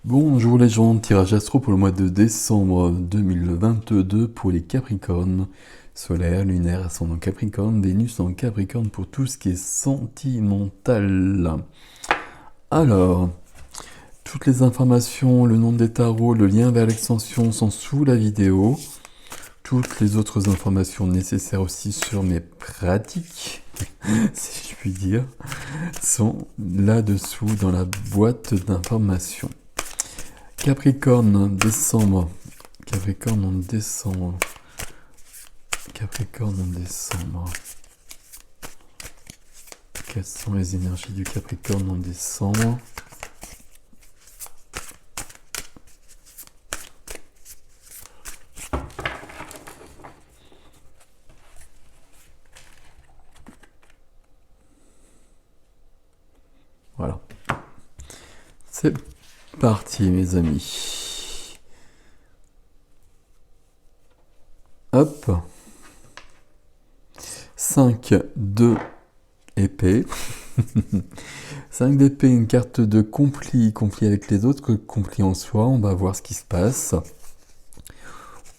Bonjour les gens, tirage astro pour le mois de décembre 2022 pour les Capricornes. Solaire, lunaire, ascendant Capricorne, Vénus en Capricorne pour tout ce qui est sentimental. Alors, toutes les informations, le nom des tarots, le lien vers l'extension sont sous la vidéo. Toutes les autres informations nécessaires aussi sur mes pratiques, si je puis dire, sont là-dessous dans la boîte d'informations. Capricorne, décembre. Capricorne en décembre. Capricorne en décembre. Quelles sont les énergies du Capricorne en décembre? Voilà. C'est parti, mes amis. Hop. 5, 2, épée. 5 d'épée, une carte de conflit avec les autres, conflit en soi. On va voir ce qui se passe.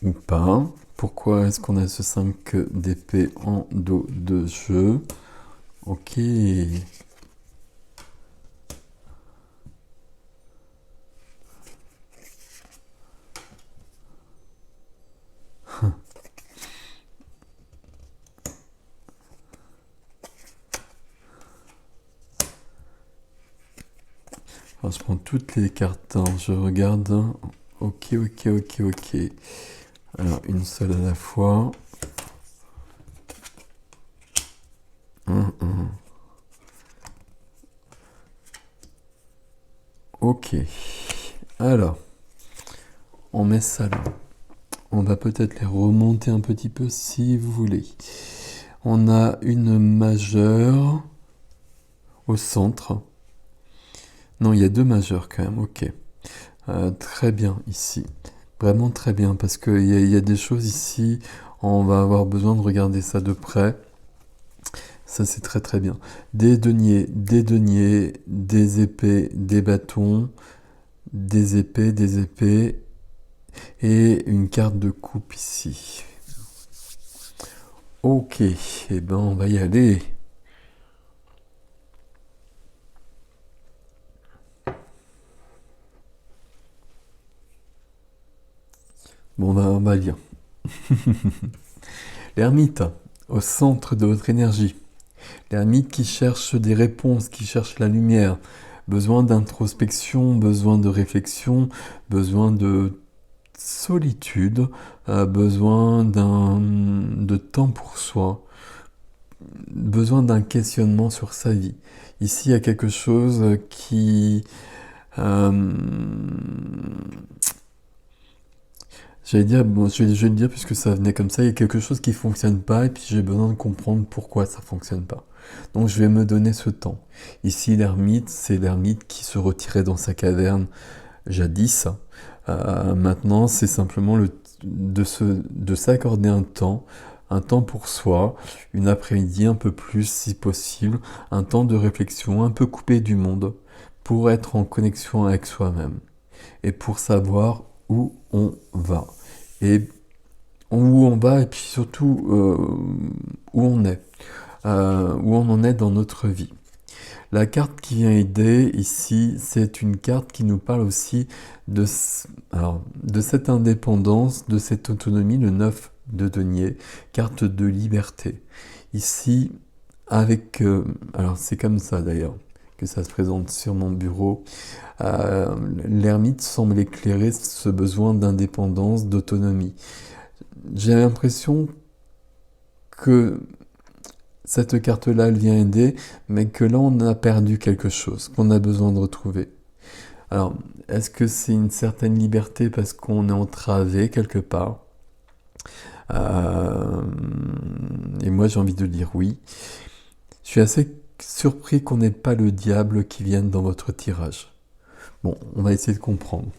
Ou pas. Pourquoi est-ce qu'on a ce 5 d'épée en dos de jeu? Ok. Alors, je prends toutes les cartes, hein. Je regarde. Ok. Alors, une seule à la fois. Ok. Alors, on met ça là. On va peut-être les remonter un petit peu si vous voulez. On a une majeure au centre. Non, il y a deux majeures quand même, ok. Très bien ici. Vraiment très bien, parce qu'il y a des choses ici, on va avoir besoin de regarder ça de près. Ça, c'est très très bien. Des deniers, des épées, des bâtons, des épées, et une carte de coupe ici. Ok, et ben on va y aller. Bon, on va lire. L'ermite, au centre de votre énergie. L'ermite qui cherche des réponses, qui cherche la lumière. Besoin d'introspection, besoin de réflexion, besoin de solitude, besoin de temps pour soi, besoin d'un questionnement sur sa vie. Ici, il y a quelque chose qui... j'allais dire, bon, je vais le dire puisque ça venait comme ça, il y a quelque chose qui fonctionne pas et puis j'ai besoin de comprendre pourquoi ça fonctionne pas. Donc je vais me donner ce temps. Ici, l'ermite, c'est l'ermite qui se retirait dans sa caverne jadis. Maintenant, c'est simplement de s'accorder un temps pour soi, une après-midi un peu plus si possible, un temps de réflexion un peu coupé du monde pour être en connexion avec soi-même et pour savoir où on va et où on va et puis surtout où on est, où on en est dans notre vie. La carte qui vient aider ici, c'est une carte qui nous parle aussi de cette indépendance, de cette autonomie, le 9 de denier, carte de liberté. Ici, avec... alors c'est comme ça d'ailleurs que ça se présente sur mon bureau. L'ermite semble éclairer ce besoin d'indépendance, d'autonomie. J'ai l'impression que cette carte-là, elle vient aider, mais que là, on a perdu quelque chose, qu'on a besoin de retrouver. Alors, est-ce que c'est une certaine liberté parce qu'on est entravé quelque part? Et moi, j'ai envie de dire oui. Je suis assez surpris qu'on n'ait pas le diable qui vienne dans votre tirage. Bon, on va essayer de comprendre.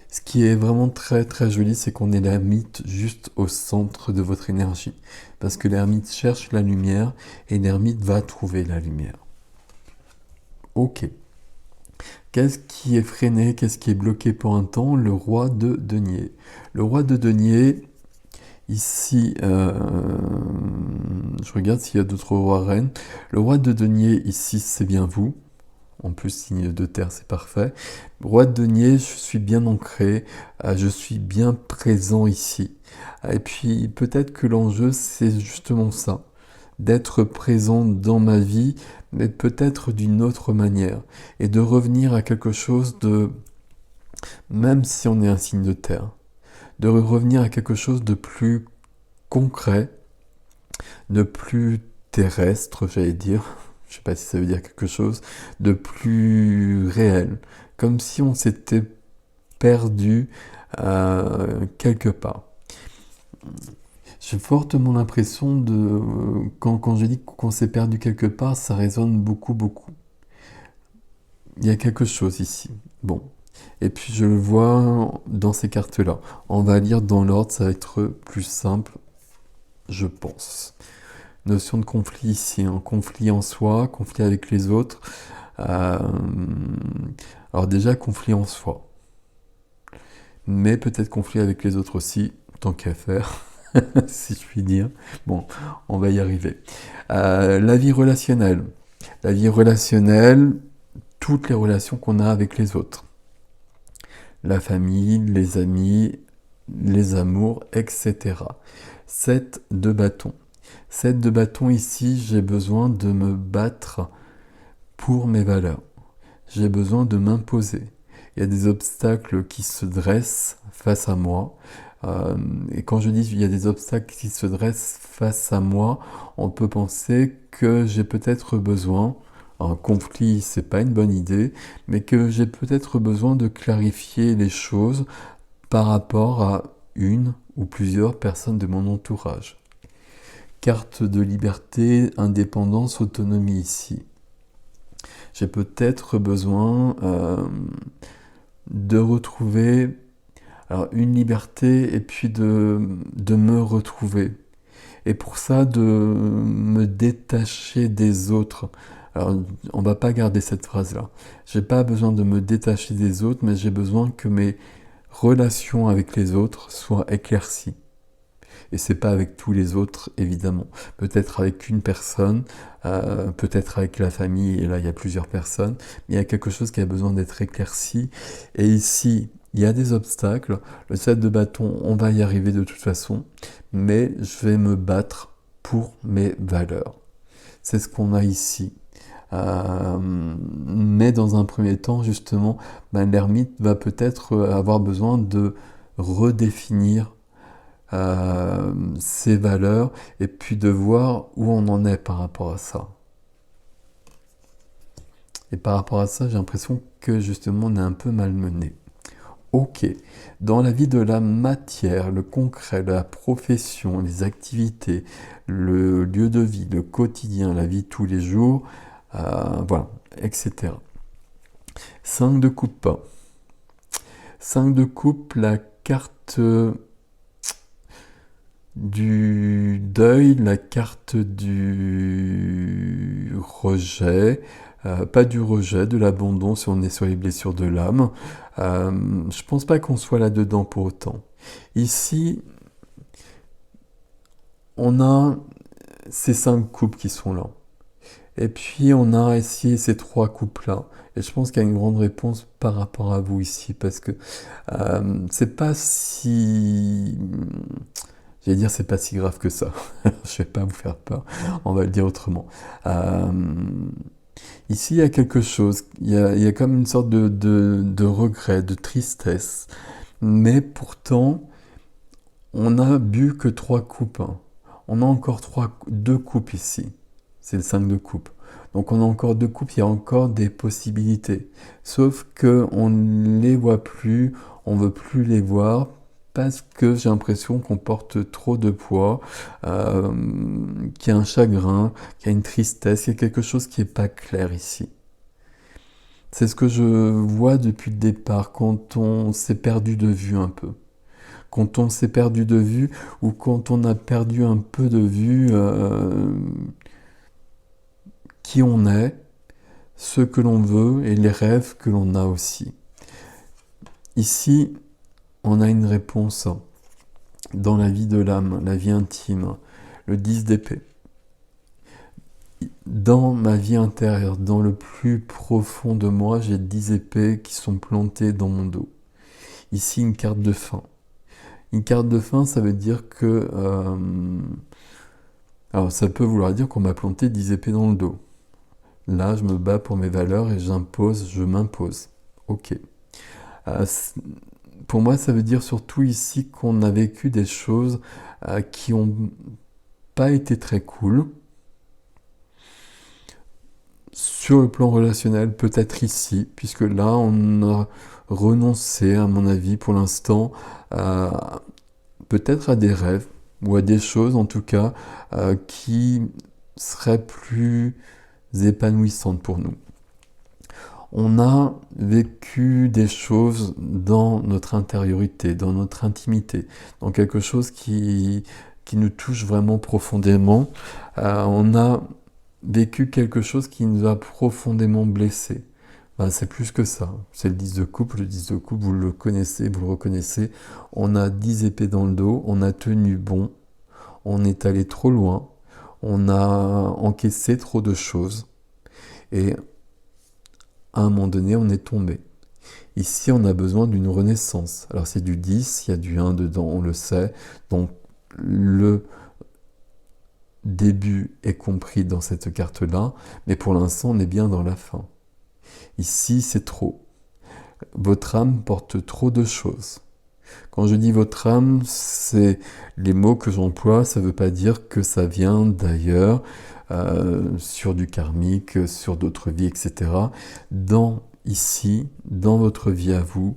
Ce qui est vraiment très très joli, c'est qu'on ait l'ermite juste au centre de votre énergie. Parce que l'ermite cherche la lumière et l'ermite va trouver la lumière. Ok. Qu'est-ce qui est freiné? Qu'est-ce qui est bloqué pour un temps? Le roi de denier. Le roi de denier, ici, je regarde s'il y a d'autres rois reines. Le roi de denier, ici, c'est bien vous. En plus, signe de terre, c'est parfait. Roi de denier, je suis bien ancré, je suis bien présent ici. Et puis, peut-être que l'enjeu, c'est justement ça, d'être présent dans ma vie, mais peut-être d'une autre manière, et de revenir à quelque chose de, même si on est un signe de terre, de revenir à quelque chose de plus concret, de plus terrestre, j'allais dire, je sais pas si ça veut dire quelque chose, de plus réel, comme si on s'était perdu quelque part. J'ai fortement l'impression de, quand je dis qu'on s'est perdu quelque part, ça résonne beaucoup, beaucoup. Il y a quelque chose ici. Bon. Et puis je le vois dans ces cartes-là. On va lire dans l'ordre, ça va être plus simple, je pense. Notion de conflit ici, un conflit en soi, conflit avec les autres. Alors déjà, conflit en soi. Mais peut-être conflit avec les autres aussi, tant qu'à faire, si je puis dire. Bon, on va y arriver. La vie relationnelle. La vie relationnelle, toutes les relations qu'on a avec les autres. La famille, les amis, les amours, etc. 7 de bâton. 7 de bâton ici, j'ai besoin de me battre pour mes valeurs. J'ai besoin de m'imposer. Il y a des obstacles qui se dressent face à moi. Et quand je dis il y a des obstacles qui se dressent face à moi, on peut penser que j'ai peut-être besoin, un conflit c'est pas une bonne idée, mais que j'ai peut-être besoin de clarifier les choses par rapport à une ou plusieurs personnes de mon entourage. Carte de liberté, indépendance, autonomie ici. J'ai peut-être besoin de retrouver une liberté et puis de me retrouver. Et pour ça, de me détacher des autres. Alors, on va pas garder cette phrase-là. J'ai pas besoin de me détacher des autres, mais j'ai besoin que mes relations avec les autres soient éclaircies. Et c'est pas avec tous les autres, évidemment. Peut-être avec une personne, peut-être avec la famille, et là il y a plusieurs personnes, mais il y a quelque chose qui a besoin d'être éclairci. Et ici, il y a des obstacles. Le 7 de bâton, on va y arriver de toute façon, mais je vais me battre pour mes valeurs. C'est ce qu'on a ici. Mais dans un premier temps, justement, l'ermite va peut-être avoir besoin de redéfinir ses valeurs et puis de voir où on en est par rapport à ça. Et par rapport à ça, j'ai l'impression que justement on est un peu malmené. Ok, dans la vie de la matière, le concret, la profession, les activités, le lieu de vie, le quotidien, la vie tous les jours, voilà, etc. 5 de coupe. 5 de coupe, la carte du deuil, la carte du rejet, pas du rejet, de l'abandon si on est sur les blessures de l'âme. Je pense pas qu'on soit là-dedans pour autant. Ici, on a ces 5 coupes qui sont là. Et puis on a ici ces 3 coupes-là. Et je pense qu'il y a une grande réponse par rapport à vous ici, parce que c'est pas si... J'allais dire, c'est pas si grave que ça. Je vais pas vous faire peur. On va le dire autrement. Ici, il y a quelque chose. Il y a comme une sorte de regret, de tristesse. Mais pourtant, on a bu que 3 coupes. On a encore 2 coupes ici. C'est le 5 de coupe. Donc on a encore 2 coupes, il y a encore des possibilités. Sauf que on ne les voit plus, on veut plus les voir, parce que j'ai l'impression qu'on porte trop de poids, qu'il y a un chagrin, qu'il y a une tristesse, il y a quelque chose qui n'est pas clair ici. C'est ce que je vois depuis le départ, quand on s'est perdu de vue un peu. Quand on s'est perdu de vue, ou quand on a perdu un peu de vue qui on est, ce que l'on veut et les rêves que l'on a aussi. Ici, on a une réponse dans la vie de l'âme, la vie intime, le 10 d'épée. Dans ma vie intérieure, dans le plus profond de moi, j'ai 10 épées qui sont plantées dans mon dos. Ici, une carte de fin. Une carte de fin, ça veut dire que... alors, ça peut vouloir dire qu'on m'a planté 10 épées dans le dos. Là, je me bats pour mes valeurs et je m'impose. Ok. Pour moi, ça veut dire surtout ici qu'on a vécu des choses qui n'ont pas été très cool. Sur le plan relationnel, peut-être ici, puisque là, on a renoncé, à mon avis, pour l'instant, peut-être à des rêves, ou à des choses, en tout cas, qui seraient plus épanouissantes pour nous. On a vécu des choses dans notre intériorité, dans notre intimité, dans quelque chose qui nous touche vraiment profondément. On a vécu quelque chose qui nous a profondément blessés. C'est plus que ça. C'est le 10 de coupe. Le 10 de coupe, vous le connaissez, vous le reconnaissez. On a 10 épées dans le dos, on a tenu bon, on est allé trop loin, on a encaissé trop de choses. Et à un moment donné, on est tombé. Ici, on a besoin d'une renaissance. Alors c'est du 10, il y a du 1 dedans, on le sait. Donc le début est compris dans cette carte-là, mais pour l'instant, on est bien dans la fin. Ici, c'est trop. Votre âme porte trop de choses. Quand je dis votre âme, c'est les mots que j'emploie, ça ne veut pas dire que ça vient d'ailleurs, sur du karmique, sur d'autres vies, etc. Ici, dans votre vie à vous,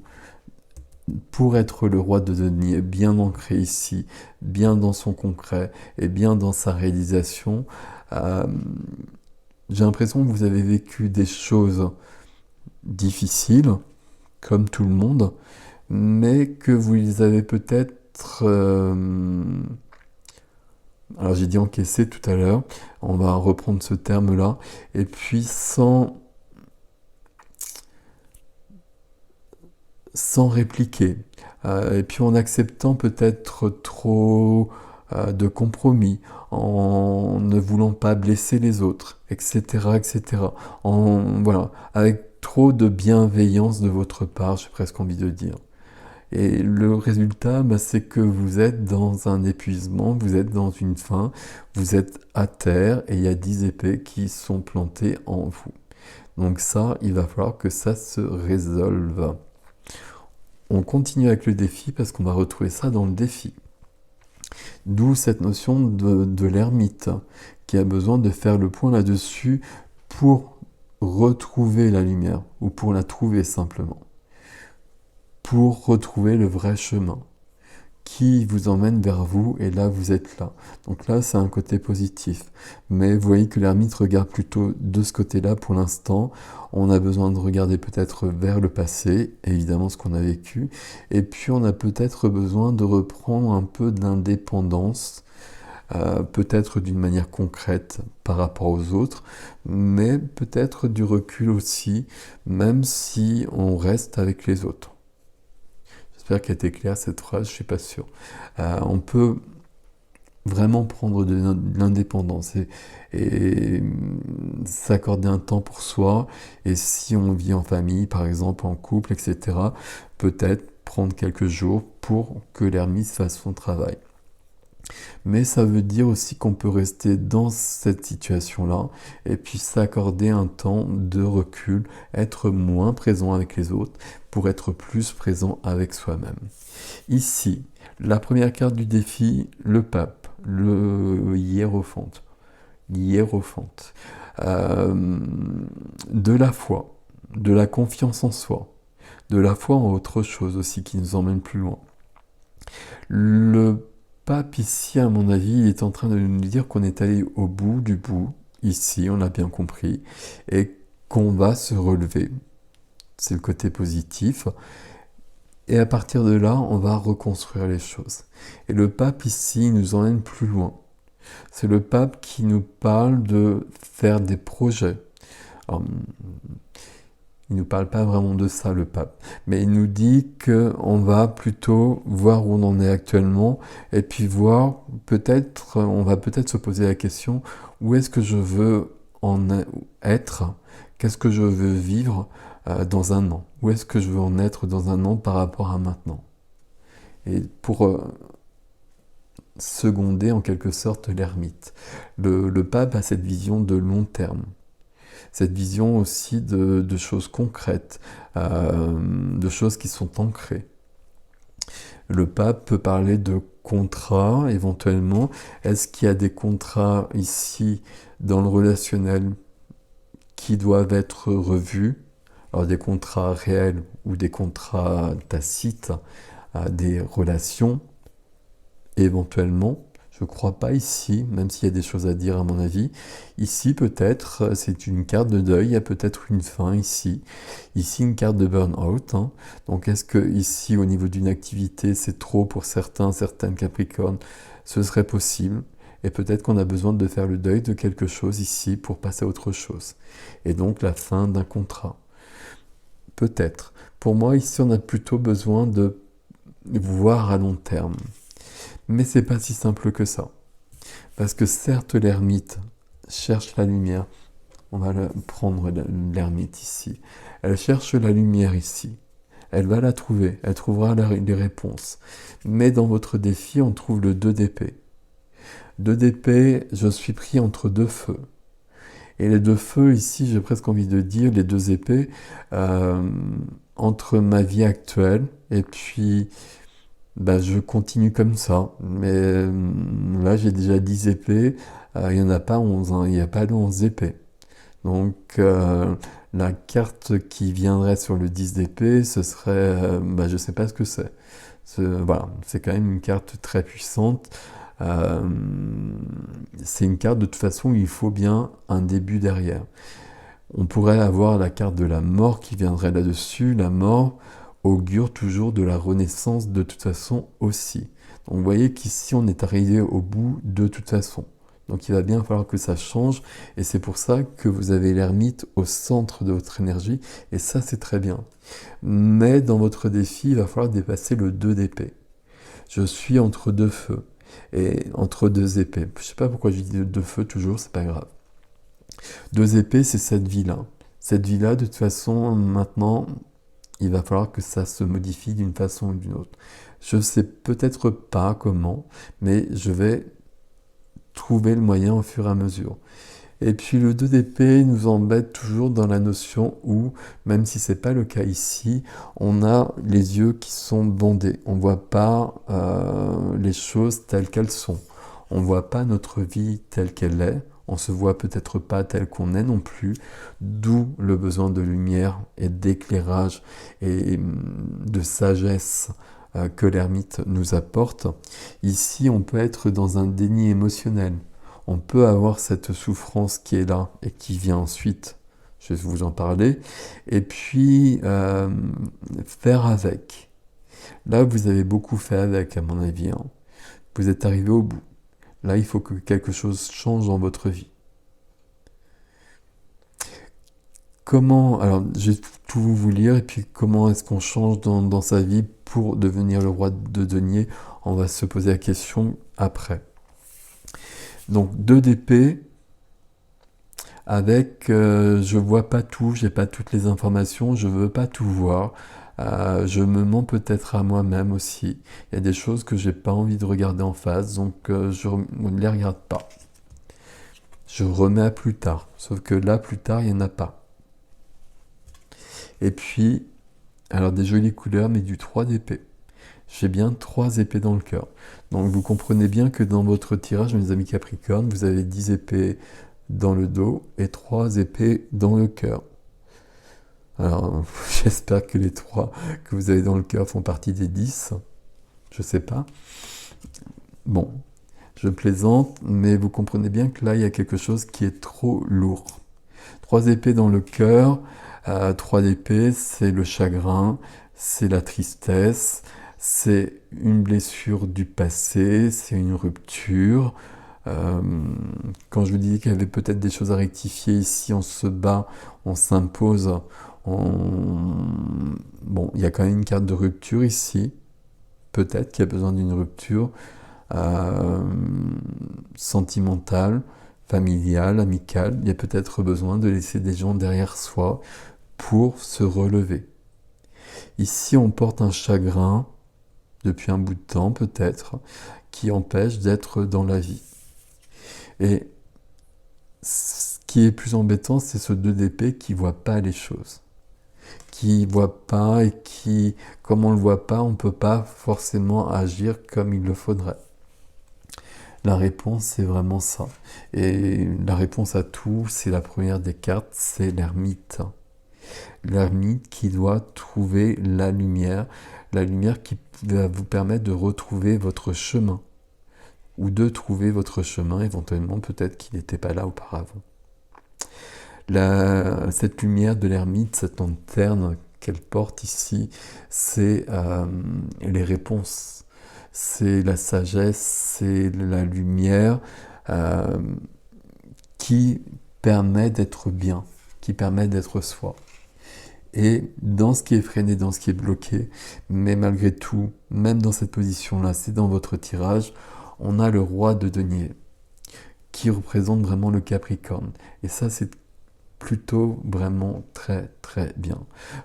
pour être le roi de denier, bien ancré ici, bien dans son concret et bien dans sa réalisation, j'ai l'impression que vous avez vécu des choses difficiles, comme tout le monde, mais que vous les avez peut-être... alors j'ai dit encaisser tout à l'heure, on va reprendre ce terme-là, et puis sans répliquer, et puis en acceptant peut-être trop de compromis, en ne voulant pas blesser les autres, etc., etc. Voilà, avec trop de bienveillance de votre part, j'ai presque envie de dire. Et le résultat, c'est que vous êtes dans un épuisement, vous êtes dans une fin, vous êtes à terre et il y a 10 épées qui sont plantées en vous. Donc ça, il va falloir que ça se résolve. On continue avec le défi parce qu'on va retrouver ça dans le défi. D'où cette notion de l'ermite qui a besoin de faire le point là-dessus pour retrouver la lumière ou pour la trouver simplement. Pour retrouver le vrai chemin qui vous emmène vers vous et là vous êtes là. Donc là c'est un côté positif. Mais vous voyez que l'ermite regarde plutôt de ce côté-là pour l'instant. On a besoin de regarder peut-être vers le passé, évidemment ce qu'on a vécu. Et puis on a peut-être besoin de reprendre un peu d'indépendance, peut-être d'une manière concrète par rapport aux autres, mais peut-être du recul aussi, même si on reste avec les autres. J'espère qu'elle était claire cette phrase, je ne suis pas sûr. On peut vraiment prendre de l'indépendance et s'accorder un temps pour soi. Et si on vit en famille, par exemple en couple, etc., peut-être prendre quelques jours pour que l'ermite fasse son travail. Mais ça veut dire aussi qu'on peut rester dans cette situation-là et puis s'accorder un temps de recul, être moins présent avec les autres pour être plus présent avec soi-même. Ici, la première carte du défi, le pape, le hiérophante. Hiérophante. De la foi, de la confiance en soi, de la foi en autre chose aussi qui nous emmène plus loin. Le pape ici, à mon avis, il est en train de nous dire qu'on est allé au bout du bout, ici, on l'a bien compris, et qu'on va se relever. C'est le côté positif. Et à partir de là, on va reconstruire les choses. Et le pape ici nous emmène plus loin. C'est le pape qui nous parle de faire des projets. Alors, il ne nous parle pas vraiment de ça, le pape, mais il nous dit qu'on va plutôt voir où on en est actuellement, et puis voir, on va peut-être se poser la question, où est-ce que je veux être, qu'est-ce que je veux vivre dans un an, où est-ce que je veux en être dans un an par rapport à maintenant. Et pour seconder en quelque sorte l'ermite. Le pape a cette vision de long terme, cette vision aussi de choses concrètes, de choses qui sont ancrées. Le pape peut parler de contrats éventuellement. Est-ce qu'il y a des contrats ici dans le relationnel qui doivent être revus? Alors des contrats réels ou des contrats tacites, des relations éventuellement. Je ne crois pas ici, même s'il y a des choses à dire à mon avis. Ici, peut-être, c'est une carte de deuil, il y a peut-être une fin ici. Ici, une carte de burn-out. Hein. Donc, est-ce que ici, au niveau d'une activité, c'est trop pour certaines Capricornes? Ce serait possible. Et peut-être qu'on a besoin de faire le deuil de quelque chose ici pour passer à autre chose. Et donc, la fin d'un contrat. Peut-être. Pour moi, ici, on a plutôt besoin de voir à long terme. Mais c'est pas si simple que ça. Parce que certes, l'ermite cherche la lumière. On va prendre l'ermite ici. Elle cherche la lumière ici. Elle va la trouver. Elle trouvera les réponses. Mais dans votre défi, on trouve le 2 d'épée. 2 d'épée, je suis pris entre deux feux. Et les deux feux, ici, j'ai presque envie de dire, les 2 épées, entre ma vie actuelle et puis je continue comme ça, mais là j'ai déjà 10 épées, il n'y en a pas 11, hein, il n'y a pas de 11 épées. Donc la carte qui viendrait sur le 10 d'épée, ce serait, je ne sais pas ce que c'est. Voilà, c'est quand même une carte très puissante. C'est une carte de toute façon où il faut bien un début derrière. On pourrait avoir la carte de la mort qui viendrait là-dessus, la mort augure toujours de la renaissance de toute façon aussi. Donc vous voyez qu'ici on est arrivé au bout de toute façon. Donc il va bien falloir que ça change et c'est pour ça que vous avez l'ermite au centre de votre énergie et ça c'est très bien. Mais dans votre défi, il va falloir dépasser le 2 d'épée. Je suis entre deux feux et entre 2 épées. Je sais pas pourquoi je dis 2 feux toujours, c'est pas grave. 2 épées, c'est cette vie-là. Cette vie-là, de toute façon, maintenant, il va falloir que ça se modifie d'une façon ou d'une autre. Je ne sais peut-être pas comment, mais je vais trouver le moyen au fur et à mesure. Et puis le 2 d'épée nous embête toujours dans la notion où, même si c'est pas le cas ici, on a les yeux qui sont bandés. On ne voit pas les choses telles qu'elles sont. On ne voit pas notre vie telle qu'elle est. On se voit peut-être pas tel qu'on est non plus, d'où le besoin de lumière et d'éclairage et de sagesse que l'ermite nous apporte. Ici, on peut être dans un déni émotionnel. On peut avoir cette souffrance qui est là et qui vient ensuite. Je vais vous en parler. Et puis, faire avec. Là, vous avez beaucoup fait avec, à mon avis. Hein. Vous êtes arrivé au bout. Là, il faut que quelque chose change dans votre vie. Comment, alors je vais tout vous lire, et puis comment est-ce qu'on change dans sa vie pour devenir le roi de denier? On va se poser la question après. Donc 2 d'épée, avec je vois pas tout, j'ai pas toutes les informations, je veux pas tout voir. Je me mens peut-être à moi-même aussi. Il y a des choses que j'ai pas envie de regarder en face, donc je ne les regarde pas. Je remets à plus tard. Sauf que là, plus tard, il n'y en a pas. Et puis, alors des jolies couleurs, mais du 3 d'épée. J'ai bien 3 épées dans le cœur. Donc vous comprenez bien que dans votre tirage, mes amis Capricorne, vous avez 10 épées dans le dos et 3 épées dans le cœur. Alors, j'espère que les 3 que vous avez dans le cœur font partie des 10. Je sais pas. Bon, je plaisante, mais vous comprenez bien que là, il y a quelque chose qui est trop lourd. 3 épées dans le cœur. 3 d'épée, c'est le chagrin, c'est la tristesse, c'est une blessure du passé, c'est une rupture, Euh, Quand je vous dis qu'il y avait peut-être des choses à rectifier ici, on se bat, on s'impose. Bon, il y a quand même une carte de rupture ici. Peut-être qu'il y a besoin d'une rupture euh, sentimentale, familiale, amicale. Il y a peut-être besoin de laisser des gens derrière soi pour se relever. Ici, on porte un chagrin depuis un bout de temps peut-être, qui empêche d'être dans la vie. Et ce qui est plus embêtant, c'est ce 2 d'épée qui ne voit pas les choses. Qui ne voit pas et qui, comme on ne le voit pas, on ne peut pas forcément agir comme il le faudrait. La réponse, c'est vraiment ça. Et la réponse à tout, c'est la première des cartes, c'est l'ermite. L'ermite qui doit trouver la lumière qui va vous permettre de retrouver votre chemin, ou de trouver votre chemin, éventuellement peut-être qu'il n'était pas là auparavant. Cette lumière de l'ermite, cette lanterne qu'elle porte ici, c'est les réponses, c'est la sagesse, c'est la lumière qui permet d'être bien, qui permet d'être soi. Et dans ce qui est freiné, dans ce qui est bloqué, mais malgré tout, même dans cette position-là, c'est dans votre tirage, on a le roi de denier, qui représente vraiment le Capricorne. Et ça, c'est plutôt vraiment très très bien.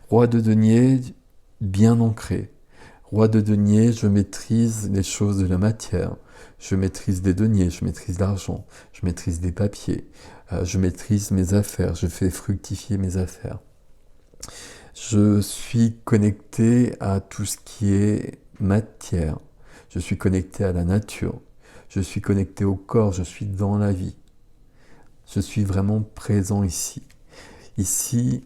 Roi de denier, bien ancré. Roi de denier, je maîtrise les choses de la matière. Je maîtrise des deniers, je maîtrise l'argent, je maîtrise des papiers, je maîtrise mes affaires, je fais fructifier mes affaires. Je suis connecté à tout ce qui est matière. Je suis connecté à la nature. Je suis connecté au corps. Je suis dans la vie. Je suis vraiment présent ici. Ici,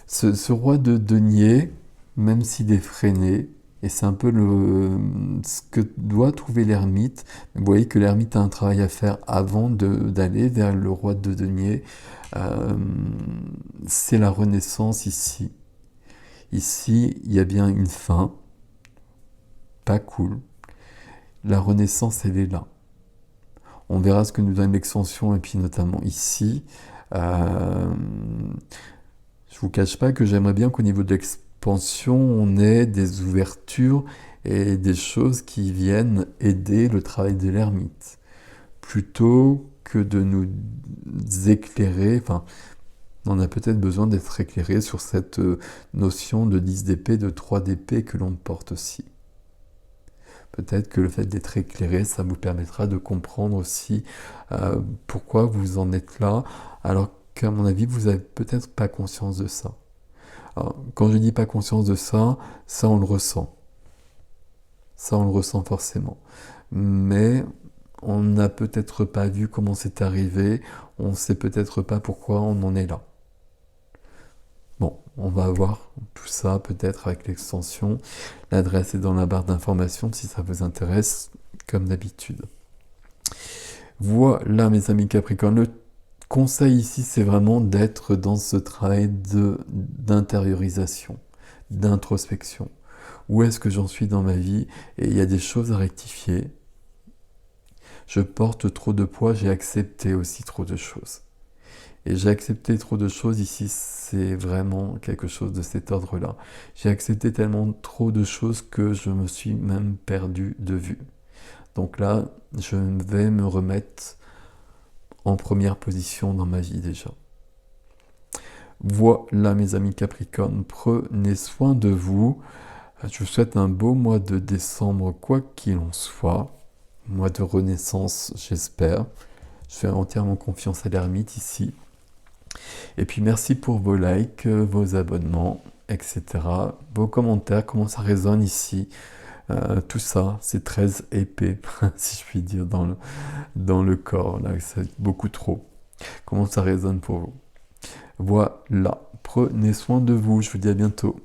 ce roi de denier, même s'il est freiné, et c'est un peu ce que doit trouver l'ermite. Vous voyez que l'ermite a un travail à faire avant d'aller vers le roi de denier. C'est la renaissance ici. Ici, il y a bien une fin. Pas cool. La renaissance, elle est là. On verra ce que nous donne l'extension, et puis notamment ici. Je vous cache pas que j'aimerais bien qu'au niveau de l'expansion, on ait des ouvertures et des choses qui viennent aider le travail de l'ermite. Plutôt que de nous éclairer, enfin, on a peut-être besoin d'être éclairé sur cette notion de 10 d'épée, de 3 d'épée que l'on porte aussi. Peut-être que le fait d'être éclairé, ça vous permettra de comprendre aussi pourquoi vous en êtes là, alors qu'à mon avis, vous n'avez peut-être pas conscience de ça. Alors, quand je dis pas conscience de ça, ça on le ressent. Ça on le ressent forcément. Mais on n'a peut-être pas vu comment c'est arrivé, on ne sait peut-être pas pourquoi on en est là. Bon, on va voir tout ça peut-être avec l'extension. L'adresse est dans la barre d'information si ça vous intéresse, comme d'habitude. Voilà mes amis Capricorne, le conseil ici c'est vraiment d'être dans ce travail d'intériorisation, d'introspection. Où est-ce que j'en suis dans ma vie? Et il y a des choses à rectifier. Je porte trop de poids, j'ai accepté aussi trop de choses. Et j'ai accepté trop de choses ici, c'est vraiment quelque chose de cet ordre-là. J'ai accepté tellement trop de choses que je me suis même perdu de vue. Donc là, je vais me remettre en première position dans ma vie déjà. Voilà mes amis Capricorne, prenez soin de vous. Je vous souhaite un beau mois de décembre, quoi qu'il en soit. Mois de renaissance, j'espère. Je fais entièrement confiance à l'ermite ici. Et puis merci pour vos likes, vos abonnements, etc. Vos commentaires, comment ça résonne ici. Tout ça, c'est 13 épées, si je puis dire, dans le corps. Là, c'est beaucoup trop. Comment ça résonne pour vous? Voilà, prenez soin de vous, je vous dis à bientôt.